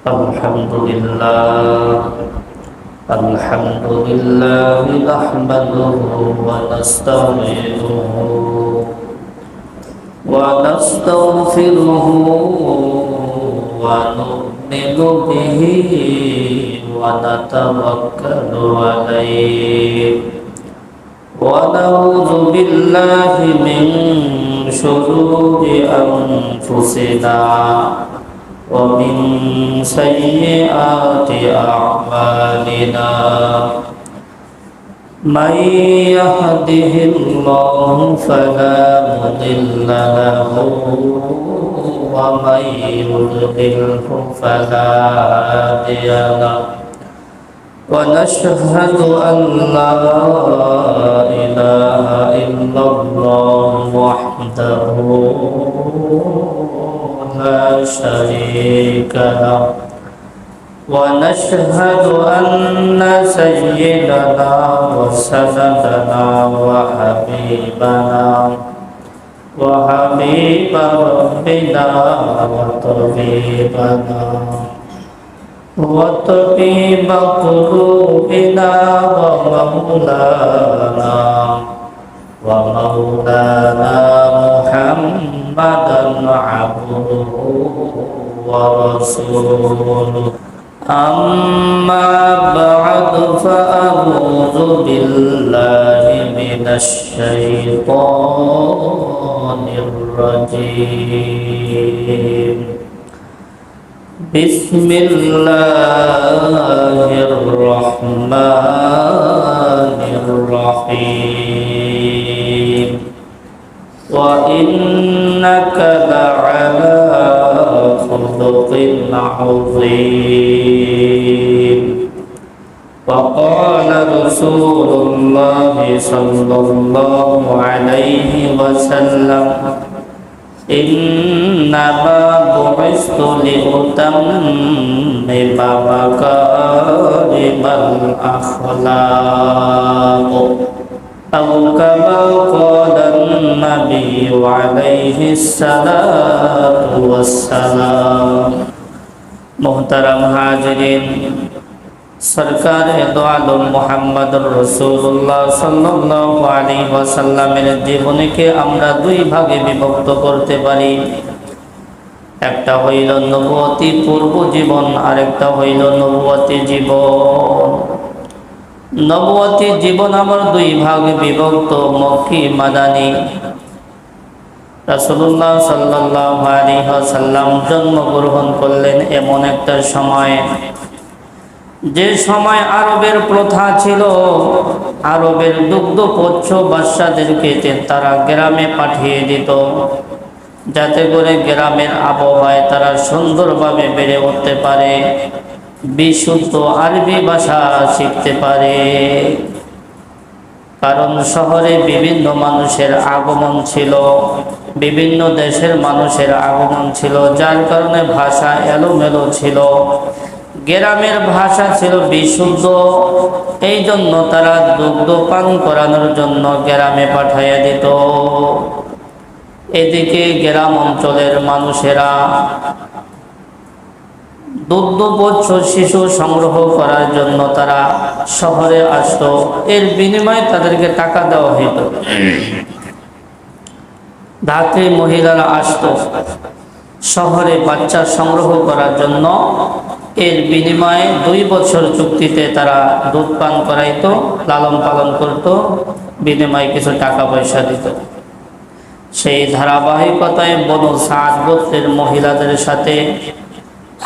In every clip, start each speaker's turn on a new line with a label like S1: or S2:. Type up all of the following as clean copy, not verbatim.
S1: الحمد لله نحمده ونستعينه ونستغفره ونؤمن به ونتوكل عليه ونعوذ بالله من شرور أنفسنا ومن سيئات أعمالنا من يهده الله فلا مضل له ومن يضلله فلا هادي له ونشهد أن لا إله إلا الله وحده لا شريك له ونشهد أن سيدنا وسندنا وحبيب ربنا وطبيب قلوبنا ومولانا محمدا عبده ورسوله أما بعد فأعوذ بالله من الشيطان الرجيم بسم الله الرحمن الرحيم وإنك لعلى خلق عظيم وقال رسول الله صلى الله عليه وسلم إنما بعثت لأتمم مكارم الأخلاق أو كما قال النبي عليه الصلاة والسلام محترم حاضرین সরকার দো আলম মুহাম্মদুর রাসূলুল্লাহ সাল্লাল্লাহু আলাইহি ওয়াসাল্লামের জীবনীকে আমরা দুই ভাগে বিভক্ত করতে পারি। একটা হইল নবুয়তি পূর্ব জীবন, আরেকটা হইল নবুয়তি জীবন। নবুয়তি জীবন আমার দুই ভাগে বিভক্ত, মক্কি মাদানী। রাসূলুল্লাহ সাল্লাল্লাহু আলাইহি ওয়াসাল্লাম জন্মগ্রহণ করলেন এমন একটা সময়, যে সময় আরবের প্রথা ছিল, আরবের দুগ্ধপোষ্য বাচ্চাদেরকে তারা গ্রামে পাঠিয়ে দিত, যাতে করে গ্রামের আবহাওয়ায় তারা সুন্দরভাবে বেড়ে উঠতে পারে, বিশুদ্ধ আরবি ভাষা শিখতে পারে। কারণ শহরে বিভিন্ন মানুষের আগমন ছিল, বিভিন্ন দেশের মানুষের আগমন ছিল, যার কারণে ভাষা এলোমেলো ছিল। গ্রামের ভাষা ছিল বিশুদ্ধ, এই জন্য তারা দুগ্ধ পান করানোর জন্য গ্রামে পাঠাইয়া দিত। এদিকে গ্রাম অঞ্চলের মানুষেরা দুগ্ধপোষ্য শিশু সংগ্রহ করার জন্য তারা শহরে আসতো, এর বিনিময়ে তাদেরকে টাকা দেওয়া হইত। ধাত্রী মহিলারা আসতো শহরে বাচ্চা সংগ্রহ করার জন্য, এর বিনিময়ে 2 বছর চুক্তিতে তারা দুধ পান করাইতো, লালন পালন করত, বিনিময়ে কিছু টাকা পয়সা দিত। সেই ধারাবাহিকতায় বনু সাদ গোত্রের মহিলাদের সাথে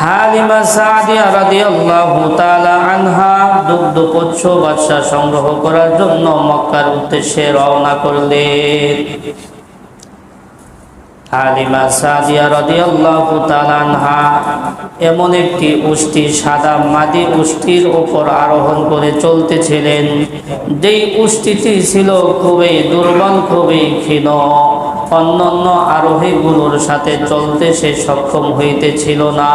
S1: হালিমা সাদিয়া রাদিয়াল্লাহু তাআলা আনহা দুগ্ধপোষ্য বাচ্চা সংগ্রহ করার জন্য মক্কার উদ্দেশ্যে রওনা করলেন। হালিমা সাদিয়া রাদিয়াল্লাহু তাআলা আনহা এমন একটি উষ্টি, সাদা মাদি উষ্টির উপর আরোহণ করে চলতেছিলেন, যেই উষ্টিটি ছিল খুবই দুর্বল, খুবই ক্ষীণ। অন্যান্য আরোহীগুলোর সাথে চলতে সে সক্ষম হইতেছিল না,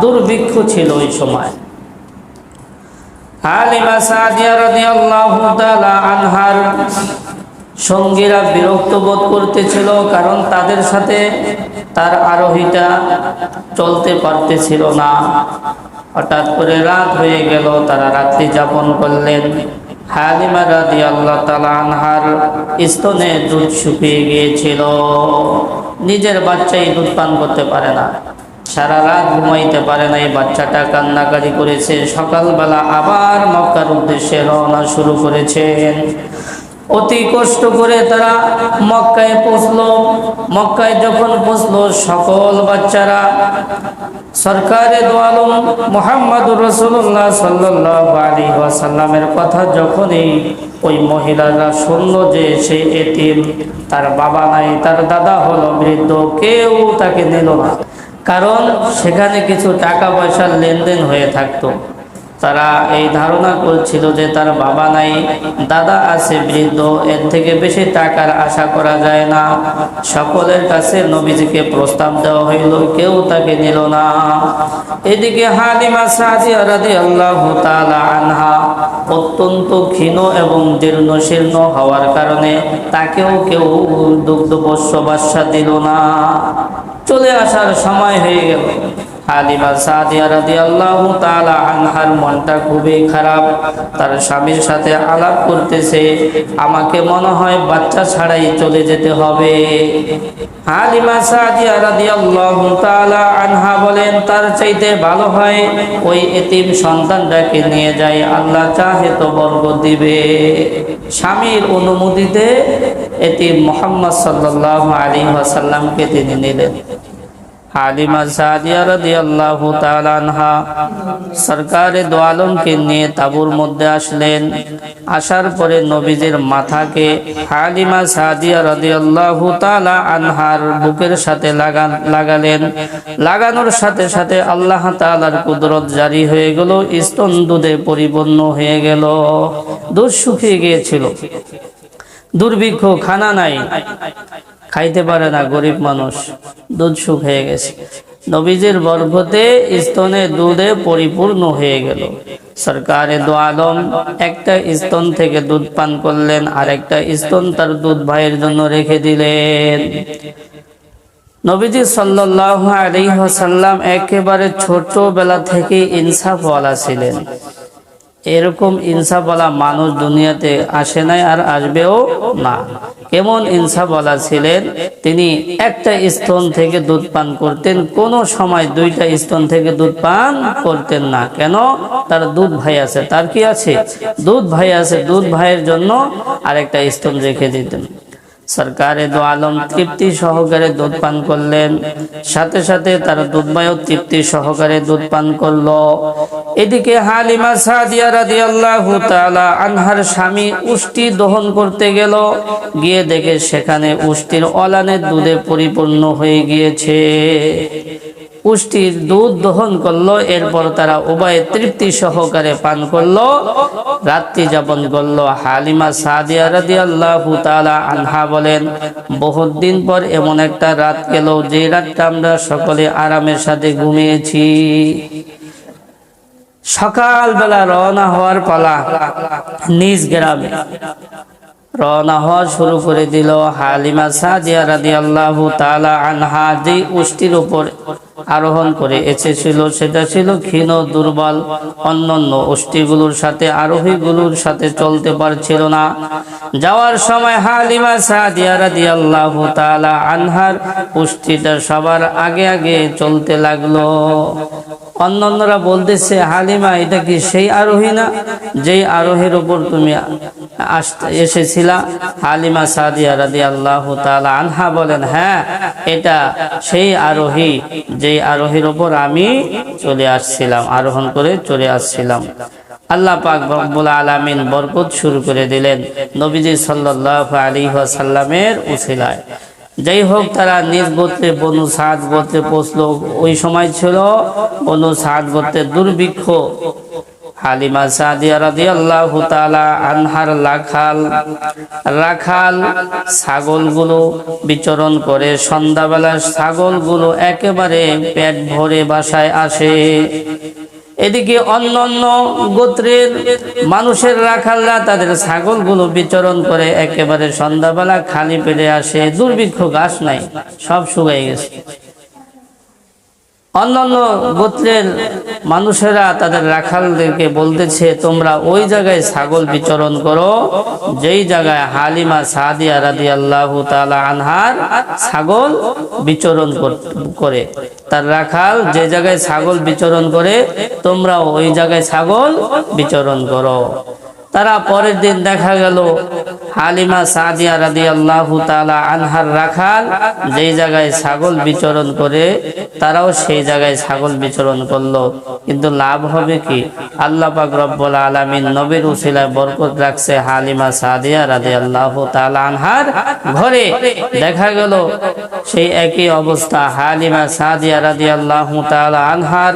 S1: দুর্ভিক্ষ ছিল ওই সময়। হালিমা সাদিয়া রাদিয়াল্লাহু তাআলা আনহার সঙ্গীরা বিরক্ত বোধ করতেছিল, কারণ তাদের সাথে তার আরোহীটা চলতে পারতেছিল না। হঠাৎ করে রাত হয়ে গেল, তারা রাত্রি যাপন করলেন। হালিমা রাদিয়াল্লাহু তাআলা আনহার স্তনে দুধ শুকিয়ে গিয়েছিল, নিজের বাচ্চাই দুধ পান করতে পারে না, সারা রাত ঘুমাইতে পারে না। এই বাচ্চাটা কান্নাকারি করেছে। সকালবেলা আবার মক্কার উদ্দেশ্যে রওনা শুরু করেছেন। অতি কষ্ট করে তারা মক্কায় পৌঁছলো। মক্কায় যখন পৌঁছলো, সকল বাচ্চারা সরকারে দো আলম মুহাম্মদুর রাসূলুল্লাহ সাল্লাল্লাহু আলাইহি ওয়াসাল্লামের কথা যখনই ওই মহিলারা শুনল যে সে এতিম, তার বাবা নাই, তার দাদা হলো বৃদ্ধ, কেউ তাকে নিল না। কারণ সেখানে কিছু টাকা পয়সার লেনদেন হয়ে থাকতো। তারা এই ধারণা করছিল যে তার বাবা নাই, দাদা আছে বৃদ্ধ, এর থেকে বেশি টাকার আশা করা যায় না। সকলের কাছে নবীজিকে প্রস্তাব দেওয়া হইল, কেউ তাকে নিল না। এদিকে হালিমা সাদিয়া রাদিয়াল্লাহু তাআলা আনহা অত্যন্ত ক্ষীণ এবং জীর্ণ শীর্ণ হওয়ার কারণে তাকেও কেউ দুগ্ধপোষ্য বাচ্চা দিল না। চলে আসার সময় হয়ে গেল। হালিমা সাদিয়া রাদিয়াল্লাহু তাআলা আনহার মনটা খুবই খারাপ। তার স্বামীর সাথে আলাপ করতেছে, আমাকে মনে হয় বাচ্চা ছাড়াই চলে যেতে হবে। হালিমা সাদিয়া রাদিয়াল্লাহু তাআলা আনহা বলেন, তার চাইতে ভালো হয় ওই এতিম সন্তানটাকে নিয়ে যায়, আল্লাহ চাহে তো বরকত দিবে। স্বামীর অনুমতিতে এতিম মুহাম্মদ সাল্লাল্লাহু আলাইহি ওয়াসাল্লামকে তিনি নিলেন। হালিমা সাদিয়া রাদিয়াল্লাহু তাআলা আনহা সরকারে দো আলমকে নিয়ে তাঁবুর মধ্যে আসলেন। আসার পরে নবীজির মাথাকে হালিমা সাদিয়া রাদিয়াল্লাহু তাআলা আনহার বুকের সাথে লাগালেন। লাগানোর সাথে সাথে আল্লাহ তাআলার কুদরত জারি হয়ে গেল, স্তন দুধে পরিপূর্ণ হয়ে গেল। দুধ শুকিয়ে গিয়েছিল, দুর্ভিক্ষ, খানা নাই, খাইতে পারে না গরিব মানুষ, দুধ শুকিয়ে গেছে। নবীজির বরকতে স্তনে দুধে পরিপূর্ণ হয়ে গেল। সরকারে দো আলম একটা স্তন থেকে দুধ পান করলেন, আর একটা স্তন তার দুধ ভাইয়ের জন্য রেখে দিলেন। নবীজি সাল্লাল্লাহু আলাইহি ওয়াসাল্লাম একেবারে ছোটবেলা থেকে ইনসাফওয়ালা ছিলেন। এরকম ইনসাফওয়ালা মানুষ দুনিয়াতে আসে নাই, আর আসবেও না। কেমন ইনসাফওয়ালা ছিলেন, তিনি একটা স্তন থেকে দুধ পান করতেন, কোন সময় দুইটা স্তন থেকে দুধ পান করতেন না। কেন? তার দুধ ভাই আছে। তার কি আছে? দুধ ভাই আছে। দুধ ভাইয়ের জন্য আরেকটা স্তন রেখে দিতেন। সরকারে দো আলম তৃপ্তি সহকারে দুধ পান করলেন, সাথে সাথে তার দুধ ভাইও তৃপ্তি সহকারে দুধ পান করলো। এদিকে হালিমা সাদিয়া রাদিয়াল্লাহু তাআলা আনহার স্বামী উষ্টি দহন করতে গেল, গিয়ে দেখে সেখানে উষ্টির অলানের দুধে পরিপূর্ণ হয়ে গিয়েছে। পুষ্টির দুধ দহন করলো, এরপর তারা উভয়ে তৃপ্তি সহকারে পান করলো, রাত্রি যাপন করলো। হালিমা সাদিয়া রাদিয়াল্লাহু তাআলা আনহা বলেন, বহুত দিন পর এমন একটা রাত গেল যে রাতটা আমরা সকলে আরামের সাথে ঘুমিয়েছি। সকালবেলা রওনা হওয়ার পালা, নিজ গ্রামে রওনা হওয়া শুরু করে দিল। হালিমা সাদিয়া রাদিয়াল্লাহু তাআলা আনহা যে উষ্টির উপর আরোহণ করে এসেছিল সেটা ছিল ক্ষীণ, দুর্বল, অন্যান্য উষ্টিগুলোর সাথে আরোহীগুলোর সাথে চলতে পারছিল না। যাওয়ার সময় হালিমা সাদিয়া রাদিয়াল্লাহু তাআলা আনহার উষ্টিটা সবার আগে আগে চলতে লাগলো। অন্যান্যরা বলতেছে, হালিমা এটা কি সেই আরোহী না যেই আরোহীর উপর তুমি এসেছিলা? হালিমা সাদিয়া রাদিয়াল্লাহু তাআলা আনহা বলেন, হ্যাঁ, এটা সেই আরোহী যেই আরোহীর উপর আমি চলে আসছিলাম, আরোহণ করে চলে আসছিলাম। আল্লাহ পাক রব্বুল আলামিন বরকত শুরু করে দিলেন নবীজি সাল্লাল্লাহু আলাইহি ওয়াসাল্লামের উসিলায়। যাই হোক, তারা নিজ গোত্রে বনু সাদ গোত্রে পৌঁছলো। ওই সময় ছিল বনু সাদ গোত্রের দুর্ভিক্ষ। হালিমা সাদিয়া রাদিয়াল্লাহু তাআলা আনহার রাখাল ছাগলগুলো বিচরণ করে। সন্ধ্যাবেলা ছাগলগুলো একেবারে পেট ভরে বাসায় আসে। এদিকে অন্য অন্য গোত্রের মানুষের রাখালরা তাদের ছাগলগুলো বিচরণ করে একেবারে সন্ধ্যাবেলা খালি পেটে আসে, দুর্ভিক্ষ, ঘাস নাই, সব শুকিয়ে গেছে। অন্যান্য গোত্রের মানুষেরা তাদের রাখালদেরকে বলতেছে, তোমরা ওই জায়গায় ছাগল বিচরণ করো যেই জায়গায় হালিমা সাদিয়া রাদিয়াল্লাহু তাআলা আনহার ছাগল বিচরণ করে। তার রাখাল যে জায়গায় ছাগল বিচরণ করে তোমরা ওই জায়গায় ছাগল বিচরণ করো। তারা পরের দিন দেখা গেল হালিমা সাদিয়া রাদিয়াল্লাহু তাআলা আনহার রাখাল যেই জায়গায় ছাগল বিচরণ করে তারাও সেই জায়গায় ছাগল বিচরণ করলো। কিন্তু লাভ হবে কি? আল্লাহ পাক রব্বুল আলামিন নবীর উসিলায় বরকত রাখছে হালিমা সাদিয়া রাদিয়াল্লাহু তাআলা আনহার ঘরে। দেখা গেল সেই একই অবস্থা, হালিমা সাদিয়া রাদিয়াল্লাহু তাআলা আনহার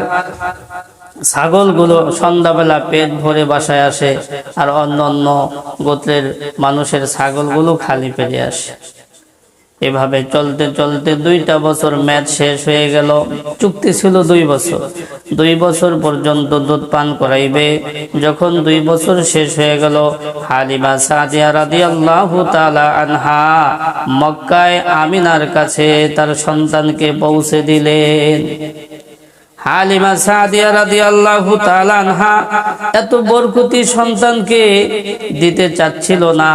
S1: ছাগলগুলো সন্ধ্যাবেলা পেট ভরে বাসায় আসে, আর অন্য অন্য গোত্রের মানুষের ছাগলগুলো খালি পেটে আসে। এভাবে চলতে চলতে 2টা বছর মেয়াদ শেষ হয়ে গেল। চুক্তি ছিল 2 বছর, 2 বছর পর্যন্ত দুধ পান করাইবে। যখন 2 বছর শেষ হয়ে গেল, হালিমা সাদিয়া রাদিয়াল্লাহু তাআলা আনহা মক্কায় আমিনার কাছে তার সন্তানকে পৌঁছে দিলেন। হালিমা সাদিয়া রাদিয়াল্লাহু তাআলা আনহা এত বরকতি সন্তানকে দিতে চাচ্ছিল না,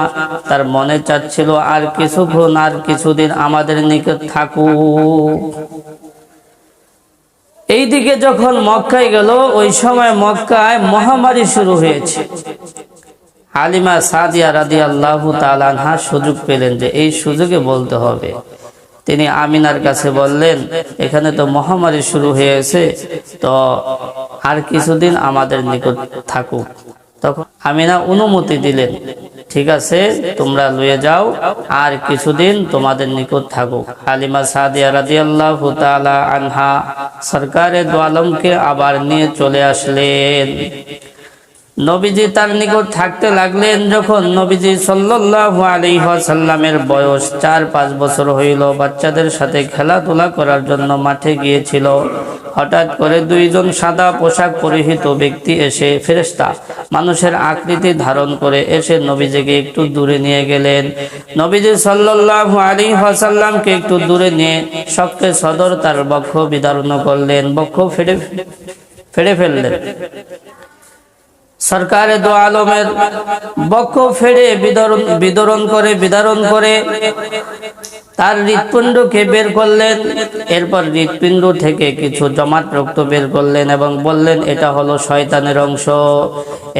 S1: তার মনে চাচ্ছিল আর কিছুক্ষণ, আর কিছুদিন আমাদের নিকট থাকুক। এইদিকে যখন মক্কায় গেল, ওই সময় মক্কায় মহামারী শুরু হয়েছে। হালিমা সাদিয়া রাদিয়াল্লাহু তাআলা আনহা সুযোগ পেলেন যে এই সুযোগে বলতে হবে। তিনি আমিনার কাছে বললেন, এখানে তো মহামারী শুরু হয়েছে, তো আর কিছুদিন আমাদের নিকট থাকুক। তখন আমিনা অনুমতি দিলেন, ঠিক আছে, তোমরা লয়ে যাও, আর কিছুদিন তোমাদের নিকট থাকুক। হালিমা সাদিয়া রাদিয়াল্লাহু তাআলা আনহা সরকারে দো আলমকে আবার নিয়ে চলে আসলেন। নবীজি তার নিকট থাকতে লাগলেন। যখন নবীজি সাল্লাল্লাহু আলাইহি ওয়াসাল্লামের বয়স 4-5 বছর হইল, বাচ্চাদের সাথে খেলাধুলা করার জন্য মাঠে গিয়েছিল। হঠাৎ করে 2 জন সাদা পোশাক পরিহিত ব্যক্তি এসে, ফেরেশতা মানুষের আকৃতি ধারণ করে এসে নবীজিকে একটু দূরে নিয়ে গেলেন। নবীজি সাল্লাল্লাহু আলাইহি ওয়াসাল্লামকে একটু দূরে নিয়ে শক্কে সদর তার বক্ষ বিদারণ করলেন, বক্ষ ফেড়ে ফেললেন। সরকারে দো আলমের বক্ষ ফেড়ে বিদরণ করে তার হৃৎপিণ্ডকে বের করলেন। এরপর হৃৎপিণ্ড থেকে কিছু জমাট রক্ত বের করলেন এবং বললেন, এটা হলো শয়তানের অংশ।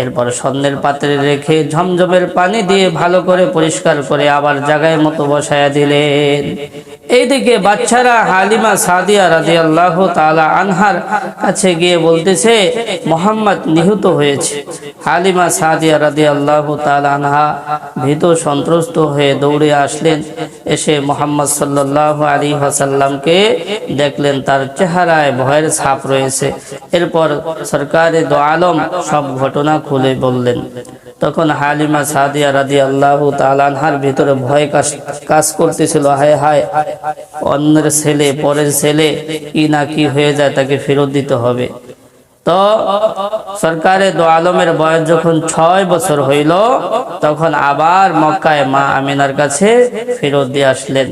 S1: এরপর স্বর্ণের পাত্রে রেখে ঝমঝমের পানি দিয়ে ভালো করে পরিষ্কার করে আবার জায়গায় মতো বসায়া দিলেন। এইদিকে বাচ্চারা হালিমা সাদিয়া রাদিয়াল্লাহু তাআলা আনহার কাছে গিয়ে বলতেছে, মুহাম্মদ নিহত হয়েছে। হালিমা সাদিয়া রাদিয়াল্লাহু তাআলা আনহা ভীত সন্ত্রস্ত হয়ে দৌড়ে আসলেন। এসে মুহাম্মদ সাল্লাল্লাহু আলাইহি ওয়াসাল্লামকে দেখলেন, তার চেহারায় ভয়ের ছাপ রয়েছে। এরপর সরকারে দো আলম সব ঘটনা খুলে বললেন। তখন হালিমা সাদিয়া রাদিয়াল্লাহু তাআলা আনহার ভিতরে ভয় কাজ করতেছিল, হায় হায়, অন্যের ছেলে, পরের ছেলে কি না কি হয়ে যায়, তাকে ফেরত দিতে হবে। তো সরকারে দো আলমের বয়স যখন 6 বছর হইল, তখন আবার মক্কায় মা আমিনার কাছে ফেরত দিয়ে আসলেন।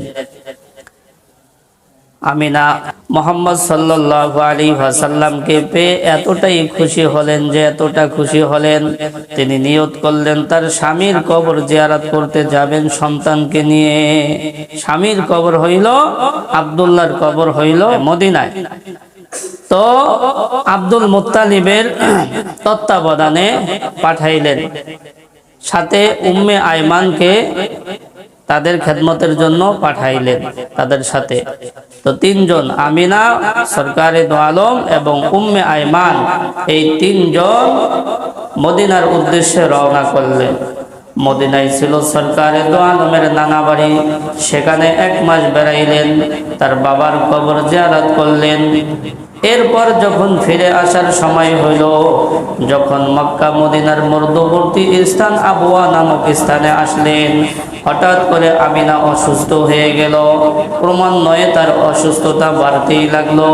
S1: আমিনা মুহাম্মদ সাল্লাল্লাহু আলাইহি ওয়াসাল্লামকে পেয়ে এতটাই খুশি হলেন যে এতটা খুশি হলেন, তিনি নিয়ত করলেন তার স্বামীর কবর জিয়ারত করতে যাবেন সন্তানকে নিয়ে। স্বামীর কবর হইল, আব্দুল্লাহর কবর হইল মদিনায়। তো আব্দুল মুত্তালিবের তত্ত্বাবধানে পাঠাইলেন, সাথে উম্মে আইমানকে তাদের খেদমতের জন্য পাঠাইলেন তাদের সাথে। তো 3 জন, আমিনা, সরকারে দো আলম এবং উম্মে আইমান, এই 3 জন মদিনার উদ্দেশ্যে রওনা করলেন। মদিনায় ছিল সরকারে দো আলমের নানা বাড়ি, সেখানে 1 মাস বেড়াইলেন, তার বাবার কবর জিয়ারত করলেন। এরপর যখন ফিরে আসার সময় হইল, যখন মক্কা মদিনার মধ্যবর্তী স্থান আবওয়া নামক স্থানে আসলেন, হঠাৎ করে আমিনা অসুস্থ হয়ে গেল। ক্রমান্বয়ে তার অসুস্থতা বাড়তেই লাগলো।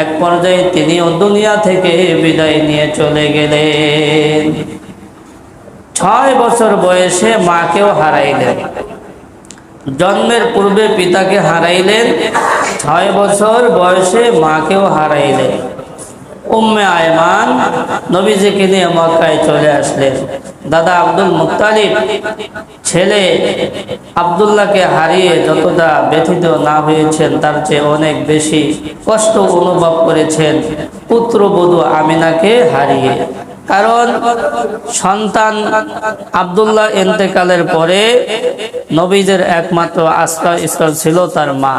S1: এক পর্যায়ে তিনিও দুনিয়া থেকে বিদায় নিয়ে চলে গেলেন। 6 বছর বয়সে মাকেও হারাইলেন। জন্মের পূর্বে পিতাকে হারাইলেন, 6 বছর বয়সে মাকেও হারাইলেন। উম্মে আয়মান নবীজিকে নিয়ে মক্কায় চলে আসলেন। দাদা আব্দুল মুত্তালিব ছেলে আব্দুল্লাহকে হারিয়ে যতটা ব্যথিত না হয়েছেন, তার চেয়ে অনেক বেশি কষ্ট অনুভব করেছেন পুত্রবধূ আমিনাকে হারিয়ে। কারণ সন্তান আব্দুল্লাহ ইন্তেকালের পরে নবীদের একমাত্র আশ্রয়স্থল ছিল তার মা।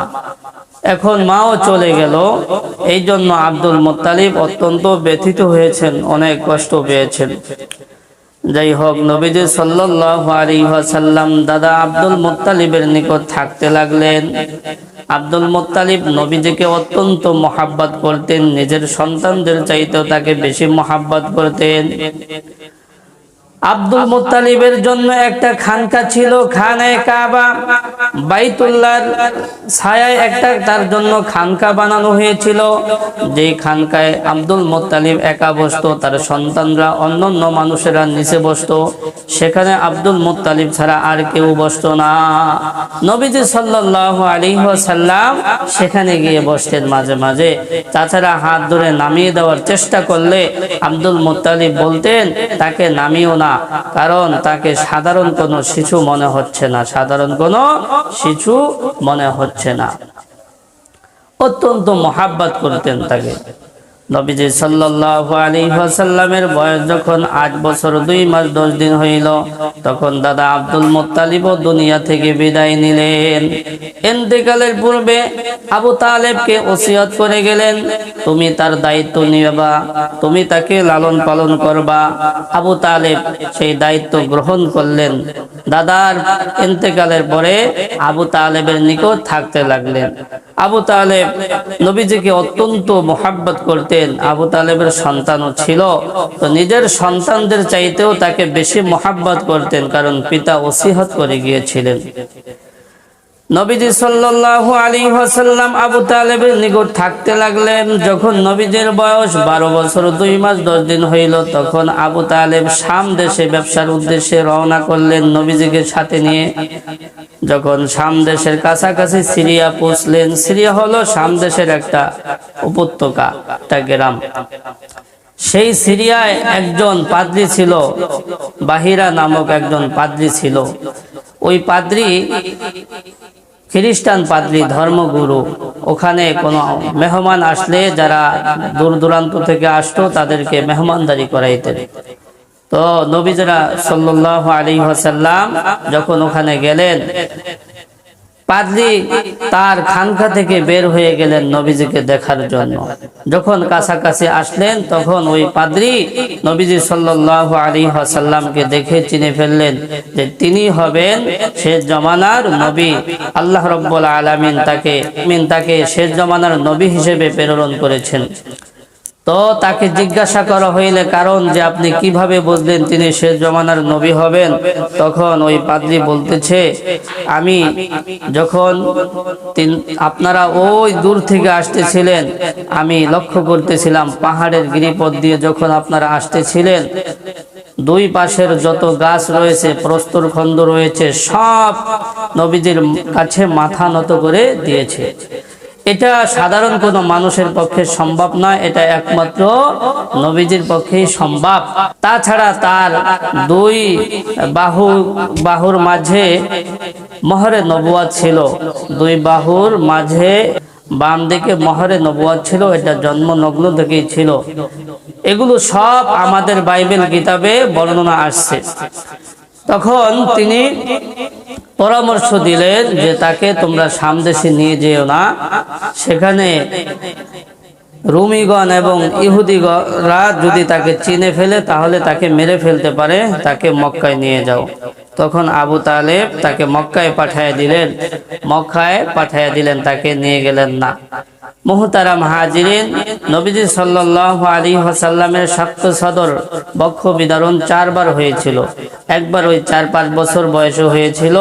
S1: এখন মাও চলে গেল, এই জন্য আব্দুল মুত্তালিব অত্যন্ত ব্যথিত হয়েছেন, অনেক কষ্ট পেয়েছেন। যাই হোক, নবীজি সাল্লাল্লাহু আলাইহি ওয়াসাল্লাম দাদা আব্দুল মুত্তালিবের নিকট থাকতে লাগলেন। আব্দুল মুত্তালিব নবীজিকে অত্যন্ত মহাব্বত করতেন, নিজের সন্তানদের চাইতেও তাকে বেশি মহাব্বত করতেন। আব্দুল মুত্তালিবের জন্য একটা খানকা ছিল, খানায়ে কাবা, বাইতুল্লাহর ছায়ায় একটা তার জন্য খানকা বানানো হয়েছিল। যেই খানকায় আব্দুল মুত্তালিব একা বসতো, তার সন্তানরা অন্যান্য মানুষেরা নিচে বসতো। সেখানে আব্দুল মুত্তালিব ছাড়া আর কেউ বসতো না। নবীজি সাল্লাল্লাহু আলাইহি ওয়াসাল্লাম সেখানে গিয়ে বসতেন মাঝে মাঝে। চাচারা হাত ধরে নামিয়ে দেওয়ার চেষ্টা করলে আব্দুল মুত্তালিব বলতেন, তাকে নামিও না, কারণ তাকে সাধারণ কোনো শিশু মনে হচ্ছে না, সাধারণ কোনো শিশু মনে হচ্ছে না। অত্যন্ত মহাব্বত করতেন তাকে। নবীজি সাল্লাল্লাহু আলাইহি ওয়াসাল্লামের বয়স যখন 8 বছর 2 মাস 10 দিন হইল, তখন দাদা আব্দুল মুত্তালিব দুনিয়া থেকে বিদায় নিলেন। ইন্তেকালের পূর্বে আবু তালেবকে ওসিয়ত করে গেলেন, তুমি তার দায়িত্ব নিবা, তুমি তাকে লালন পালন করবা। আবু তালেব সেই দায়িত্ব গ্রহণ করলেন। দাদার ইন্তেকালের পরে আবু তালেবের নিকট থাকতে লাগলেন। আবু তালেব নবীজিকে অত্যন্ত মহাব্বত করতেন। আবু তালেবের সন্তানও ছিল, তো নিজের সন্তানদের চাইতেও তাকে বেশি মহাব্বত করতেন, কারণ পিতা ওসিয়ত করে গিয়েছিলেন। নবীজি সাল্লাল্লাহু আলাইহি ওয়াসাল্লাম আবু তালেবের নিকট থাকতে লাগলেন। যখন নবীজির বয়স 12 বছর 2 মাস 10 দিন হইল, তখন আবু তালেব শাম দেশে ব্যবসার উদ্দেশ্যে রওনা করলেন নবীজিকে সাথে নিয়ে। যখন শাম দেশের কাছাকাছি সিরিয়া পৌঁছলেন, সিরিয়া হলো শাম দেশের একটা উপত্যকা, একটা গ্রাম। সেই সিরিয়ায় একজন পাদ্রী ছিল, বাহিরা নামক একজন পাদ্রী ছিল। ওই পাদ্রী খ্রিস্টান পাদ্রী, ধর্মগুরু। ওখানে কোনো মেহমান আসলে, যারা দূর দূরান্ত থেকে আসতো, তাদেরকে মেহমানদারি করাইতেন। তো নবীজরা সাল্লাল্লাহু আলাইহি ওয়াসাল্লাম যখন ওখানে গেলেন, পাদ্রী তার খানকা থেকে বের হয়ে গেলেন নবীজিকে দেখার জন্য। যখন কাছাকাছি আসলেন, তখন ওই পাদ্রী নবীজি সাল্লাল্লাহু আলাইহি ওয়াসাল্লামকে দেখে চিনে ফেললেন যে তিনি হবেন শেষ জমানার নবী। আল্লাহ রাব্বুল আলামিন তাকে শেষ জমানার নবী হিসেবে প্রেরণ করেছেন। তো তাকে জিজ্ঞাসা করা হইলে, কারণ যে আপনি কিভাবে বুঝলেন তিনি শেষ জমানার নবী হবেন? তখন ওই পাদ্রী বলতেছে, আমি যখন আপনারা ওই দূর থেকে আসতেছিলেন, আমি লক্ষ্য করতেছিলাম পাহাড়ের গিরিপথ দিয়ে যখন আপনারা আসতেছিলেন, দুই পাশের যত গাছ রয়েছে, প্রস্তর খণ্ড রয়েছে, সব নবীজির কাছে মাথা নত করে দিয়েছে। এটা সাধারণ কোনো মানুষের পক্ষে সম্ভব নয়, এটা একমাত্র নবীজির পক্ষেই সম্ভব। তাছাড়া তার দুই বাহুর মাঝে মোহরে নবুয়াত ছিল, দুই বাহুর মাঝে বাম দিকে মোহরে নবুয়াত ছিল, এটা জন্মলগ্ন থেকেই ছিল। এগুলো সব আমাদের বাইবেল কিতাবে বর্ণনা আসছে। তখন তিনি পরামর্শ দিলেন যে তাকে তোমরা সামদেশে নিয়ে যেও না, সেখানে রুমিগণ এবং ইহুদিগণরা যদি তাকে চিনে ফেলে তাহলে তাকে মেরে ফেলতে পারে, তাকে মক্কায় নিয়ে যাও। তখন আবু তালেব তাকে মক্কায় পাঠিয়ে দিলেন, তাকে নিয়ে গেলেন না। মুহতারাম হাজিরিন, নবীজি সাল্লাল্লাহু আলাইহি ওয়াসাল্লামের শাক্ত সদর বক্ষ বিদারণ 4 বার হয়েছিল। একবার ওই 4-5 বছর বয়সে হয়েছিল,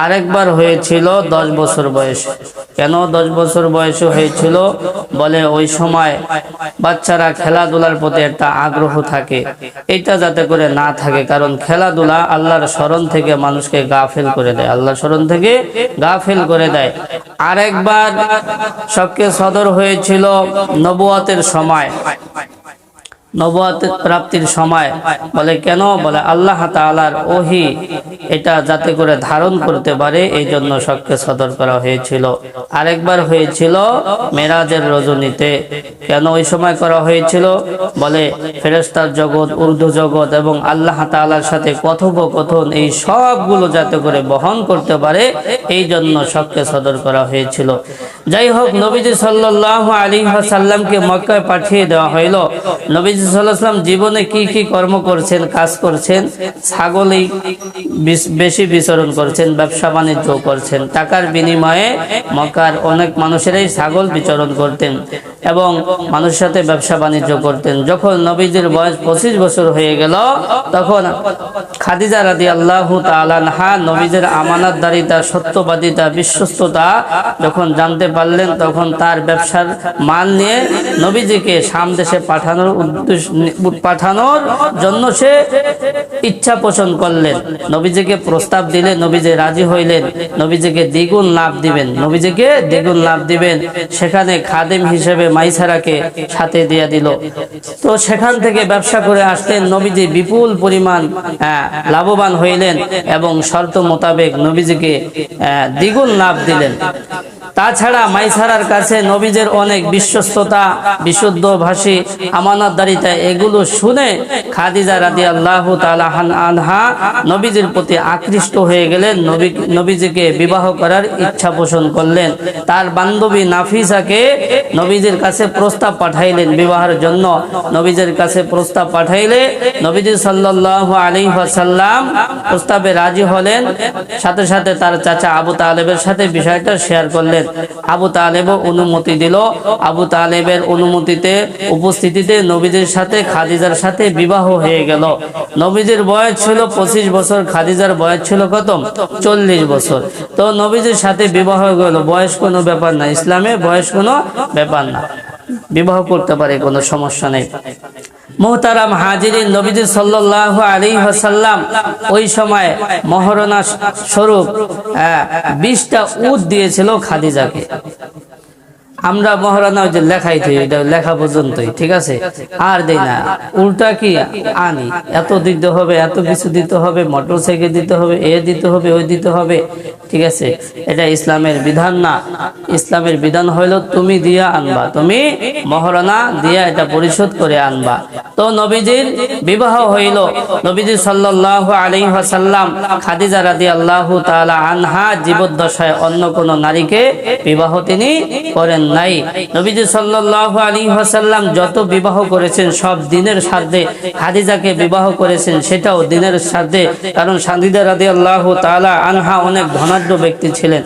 S1: আরেকবার হয়েছিল 10 বছর বয়সে। কেন 10 বছর বয়সে হয়েছিল? বলে ওই সময় বাচ্চারা খেলাধুলার প্রতি একটা আগ্রহ থাকে, এটা যাতে করে না থাকে, কারণ খেলাধুলা আল্লাহর স্মরণ থেকে মানুষকে গাফেল করে দেয়, আল্লাহর স্মরণ থেকে গাফেল করে দেয়। আরেকবার শক্কে সদর হয়েছিল নবুয়তের সময়, নবুয়ত প্রাপ্তির সময়। বলে কেন? বলে আল্লাহ তাআলার ওহী এটা যাতে করে ধারণ করতে পারে এই জন্য শক্কে সদর করা হয়েছিল। আরেকবার হয়েছিল মেরাজের রজনীতে। কেন ওই সময় করা হয়েছিল? বলে ফেরেশতার জগৎ, উর্দু জগৎ এবং আল্লাহ তাআলার সাথে কথোপকথন এই সবগুলো যাতে করে বহন করতে পারে এই জন্য শক্কে সদর করা হয়েছিল। যাই হোক, নবীজি সাল্লাল্লাহু আলাইহি ওয়াসাল্লামকে মক্কায় পাঠিয়ে দেওয়া হইল। নবীজি সাল্লাল্লাহু আলাইহি ওয়াসাল্লাম জীবনে কি কি কর্ম করছেন, কাজ করছেন? ছাগলই বেশি বিচরণ করছেন, ব্যবসা বাণিজ্য করছেন। টাকার বিনিময়ে মক্কার অনেক মানুষেরাই ছাগল বিচরণ করতেন এবং মানুষের সাথে ব্যবসা বাণিজ্য করতেন। যখন নবীজির বয়স 25 বছর হয়ে গেল, তখন খাদিজা রাদিয়াল্লাহু তাআলা আনহা নবীজির আমানতদারিতা, সত্যবাদিতা, বিশ্বস্ততা যখন জানতে পারলেন, তখন তার ব্যবসার মাল নিয়ে নবীজিকে শাম দেশে পাঠানোর জন্য সে ইচ্ছা পোষণ করলেন। নবীজিকে প্রস্তাব দিলে নবীজি রাজি হইলেন, নবীজিকে দ্বিগুণ লাভ দিবেন, নবীজিকে দ্বিগুণ লাভ দিবেন। সেখানে খাদেম হিসেবে মাইসারাকে সাথে দিয়ে দিল। তো সেখান থেকে ব্যবসা করে আসতেন নবীজি, বিপুল পরিমাণ লাভবান হইলেন এবং শর্ত মোতাবেক নবীজিকে দ্বিগুণ লাভ দিলেন। তাছাড়া মাইসারার কাছে নবীজের অনেক বিশ্বস্ততা, বিশুদ্ধ ভাষী, আমানতদারিতা, এগুলো শুনে খাদিজা রাদিয়াল্লাহু তাআলা আনহা নবীজির প্রতি আকৃষ্ট হয়ে গেলেন, নবীজিকে বিবাহ করার ইচ্ছা পোষণ করলেন। তার বান্ধবী নাফিসাকে নবীজির কাছে প্রস্তাব পাঠাইলেন বিবাহের জন্য। নবীজির কাছে প্রস্তাব পাঠাইলে নবীজি সাল্লাল্লাহু আলাইহি ওয়াসাল্লাম প্রস্তাবে রাজি হলেন। সাথে সাথে তার চাচা আবু তালেবের সাথে বিষয়টা শেয়ার করলেন। আবু তালেবও অনুমতি দিল। আবু তালেবের অনুমতিতে, উপস্থিতিতে নবীজির সাথে খাদিজার সাথে বিবাহ হয়ে গেল। নবীজির বয়স ছিল 25 বছর, খাদিজার বয়স ছিল কত? 40 বছর। তো নবীজির সাথে বিবাহ হয়ে গেল। বয়স কোনো ব্যাপার না, ইসলামে বয়স কোনো ব্যাপার না, বিবাহ করতে পারে, কোনো সমস্যা নেই। মুহতারাম হাজিরিন, নবীজি সাল্লাল্লাহু আলাইহি ওয়াসাল্লাম ওই সময় মহরনা স্বরূপ 20টা উট দিয়েছিল খাদিজাকে। আমরা মহারানা যে লেখাই থই, এটা লেখা পর্যন্তই, ঠিক আছে, আর দেই না। উল্টা কি আনি, এত দিতে হবে, এত কিছু দিতে হবে, মোটরসাইকেল দিতে হবে, এ দিতে হবে, ওই দিতে হবে, ঠিক আছে। এটা ইসলামের বিধান না। ইসলামের বিধান হইল তুমি দিয়া আনবা, তুমি মহারানা দিয়া এটা পরিশোধ করে আনবা। তো নবীজির বিবাহ হইল। নবীজি সাল্লাল্লাহু আলাইহি ওয়াসাল্লাম খাদিজা রাদিয়াল্লাহু তাআলা আনহা জীবদ্দশায় অন্য কোন নারীকে বিবাহ তিনি করেন নাই। নবীজি সাল্লাল্লাহু আলাইহি ওয়াসাল্লাম যত বিবাহ করেছেন সব দ্বীনের স্বার্থে। খাদিজাকে বিবাহ করেছেন সেটাও দ্বীনের স্বার্থে, কারণ খাদিজা রাদিয়াল্লাহু তাআলা আনহা অনেক ধনাঢ্য ব্যক্তি ছিলেন।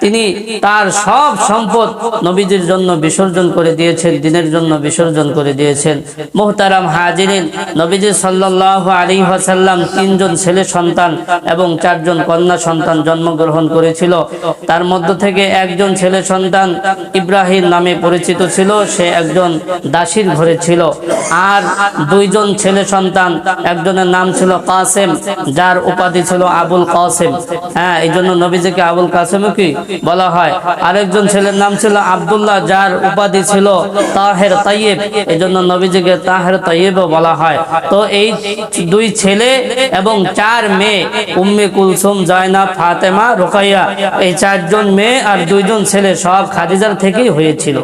S1: তিনি তার সব সম্পদ নবীজির জন্য বিসর্জন করে দিয়েছেন, দ্বীনের জন্য বিসর্জন করে দিয়েছেন। মুহতারাম হাজিরিন, নবীজি সাল্লাল্লাহু আলাইহি ওয়াসাল্লাম 3 জন ছেলে সন্তান এবং 4 জন কন্যা সন্তান জন্মগ্রহণ করেছিল। তার মধ্য থেকে একজন ছেলে সন্তান ইব্রাহিম নামে পরিচিত ছিল, সে একজন দাসীর ঘরে ছিল। আর 2 জন ছেলে সন্তান, একজনের নাম ছিল কাসেম, যার উপাধি ছিল আবুল কাসেম। এই জন্য নবীজিকে আবুল কাসেম কি বলা হয়। আরেকজন ছেলের নাম ছিল আব্দুল্লাহ, যার উপাধি ছিল তাহের তাইয়েব, এই জন্য নবীজিকে তাহের তাইয়েবও বলা হয়। তো এই 2 ছেলে এবং 4 মেয়ে, উম্মে কুলসুম, জয়নাব, ফাতেমা, রুকাইয়া, এই 4 জন মেয়ে আর 2 জন ছেলে সব খাদিজার থেকেই হয়েছিল।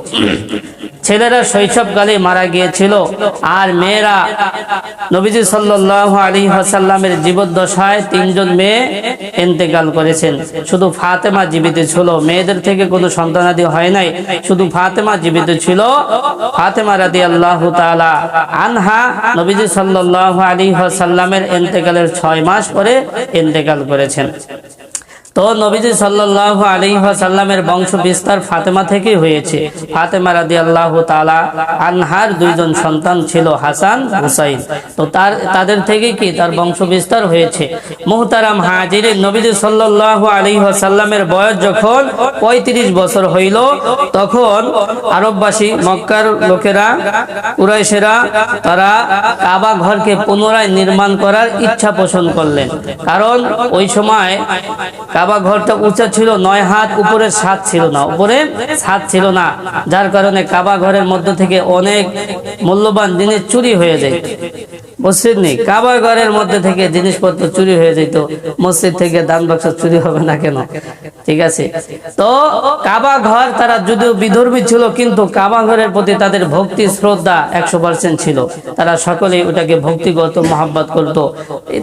S1: ছেলেরা শৈশবকালে মারা গিয়েছিল আর মেয়েরা নবীজি সাল্লাল্লাহু আলাইহি ওয়াসাল্লামের জীবদ্দশায় 3 জন মেয়ে ইন্তেকাল করেছেন। শুধু ফাতেমা জীবিত ছিল, মেয়েদের থেকে কোনো সন্তানাদি হয় নাই, শুধু ফাতেমা জীবিত ছিল। ফাতেমা রাদিয়াল্লাহু তাআলা আনহা নবীজি সাল্লাল্লাহু আলাইহি ওয়াসাল্লামের ইন্তেকালের 6 মাস পরে ইন্তেকাল করেছেন। তো নবীজি সাল্লাল্লাহু আলাইহি ওয়াসাল্লামের বংশ বিস্তার ফাতেমা থেকেই হয়েছে। ফাতেমা রাদিয়াল্লাহু তাআলা আনহার দুইজন সন্তান ছিল, হাসান হুসাইন। তো তাদের থেকে কি তার বংশ বিস্তার হয়েছে। মুহতারাম হাজিরিন, নবীজি সাল্লাল্লাহু আলাইহি ওয়াসাল্লামের বয়স যখন 35 বছর হইল, তখন আরববাসী, মক্কার লোকেরা, কুরাইশেরা তারা কাবা ঘরকে পুনরায় নির্মাণ করার ইচ্ছা পোষণ করলেন। কারণ ওই সময় কাবা ঘরটা উঁচা ছিল 9 হাত, উপরে ছাদ ছিল না, উপরে ছাদ ছিল না, যার কারণে কাবা ঘরের মধ্য থেকে অনেক মূল্যবান জিনিস চুরি হয়ে যায়। মসজিদ নেই, কাবা ঘরের মধ্যে থেকে জিনিসপত্র চুরি হয়ে যেত, মসজিদ থেকে দান বাক্স চুরি হবে না কেন? ঠিক আছে। তো কাবা ঘর তারা যদিও বিধর্মী ছিল, কিন্তু কাবা ঘরের প্রতি তাদের ভক্তি শ্রদ্ধা 100% ছিল। তারা সকলেই ওটাকে ভক্তিগত মহাব্বত করত।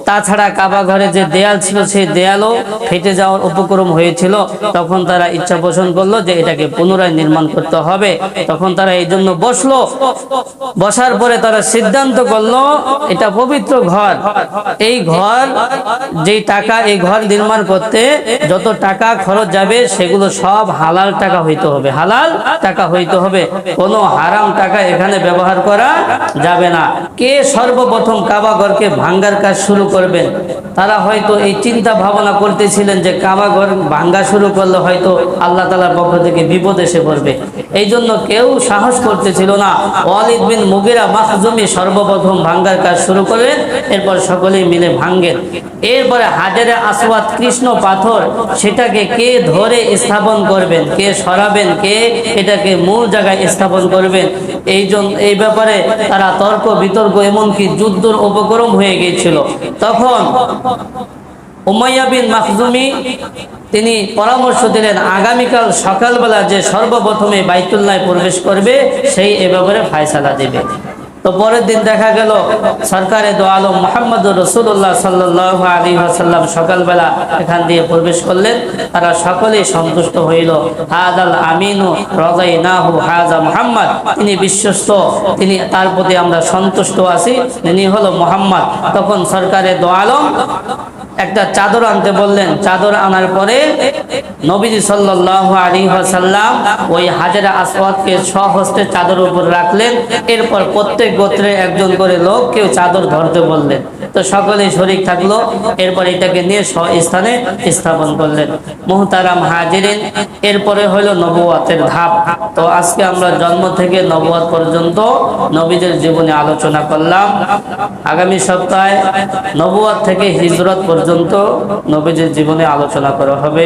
S1: তাছাড়া কাবা ঘরে যে দেয়াল ছিল, সেই দেয়ালও ফেটে যাওয়ার উপক্রম হয়েছিল। তখন তারা ইচ্ছা পোষণ করলো যে এটাকে পুনরায় নির্মাণ করতে হবে। তখন তারা এই জন্য বসলো। বসার পরে তারা সিদ্ধান্ত করলো এটা পবিত্র ঘর, এই ঘর যেই টাকা, এই ঘর নির্মাণ করতে যত টাকা খরচ যাবে সেগুলো সব হালাল টাকা হইতে হবে, হালাল টাকা হইতে হবে, কোনো হারাম টাকা এখানে ব্যবহার করা যাবে না। কে সর্বপ্রথম কাবা ঘরকে ভাঙ্গার কাজ শুরু করবেন? তারা হয়তো এই চিন্তা ভাবনা করতেছিলেন যে কাবা ঘর ভাঙ্গা শুরু করলে হয়তো আল্লাহ তাআলার পক্ষ থেকে বিপদ এসে পড়বে। এই জন্য কেউ সাহস করতেছিল না। ওয়ালিদ বিন মুগিরা মাখজুমি সর্বপ্রথম ভাঙ্গার কাজ শুরু করলেন, এরপর সকলেই মিলে ভাঙ্গেন। এরপরে হাজারে আসওয়াদ কৃষ্ণ পাথর, সেটাকে কে ধরে স্থাপন করবেন, কে সরাবেন, কে এটাকে মূল জায়গায় স্থাপন করবেন, এই ব্যাপারে তারা তর্ক বিতর্ক, এমনকি যুদ্ধের উপক্রম হয়ে গিয়েছিল। তখন উমাইয়া বিন মাখজুমি তিনি পরামর্শ দিলেন আগামীকাল সকালবেলা যে সর্বপ্রথমে বাইতুল্লাহ প্রবেশ করবে সেই এ ব্যাপারে ফায়সালা দেবে। তো পরের দিন দেখা গেল সরকারে দো আলম মুহাম্মদুর রাসূলুল্লাহ সাল্লাল্লাহু আলাইহি ওয়াসাল্লাম সকালবেলা এখান দিয়ে প্রবেশ করলেন। তারা সকলেই সন্তুষ্ট হইল। হাযাল আমিনু রাযাইনাহু হাযা মুহাম্মদ, তিনি বিশ্বস্ত, তিনি, তার প্রতি আমরা সন্তুষ্ট আছি, তিনি হলো মুহাম্মদ। তখন সরকারে দো আলম একটা চাদর আনতে বললেন। চাদর আনার পরে নবীজি সাল্লাল্লাহু আলাইহি ওয়াসাল্লাম ওই হাজারে আসওয়াদকে স্বহস্তে চাদর উপর রাখলেন। এরপর প্রত্যেক গোত্রে একজন করে লোক কেউ চাদর ধরতে বললেন। তো সকলেই শরীক থাকলো। এরপর এটাকে নিয়ে স্থানে স্থাপন করলেন। মুহতারাম হাজিরিন, এরপরে হলো নবুয়তের ধাপ। তো আজকে আমরা জন্ম থেকে নবুয়ত পর্যন্ত নবীদের জীবনে আলোচনা করলাম। আগামী সপ্তাহে নবুয়ত থেকে হিজরত পর্যন্ত নবীদের জীবনে আলোচনা করা হবে।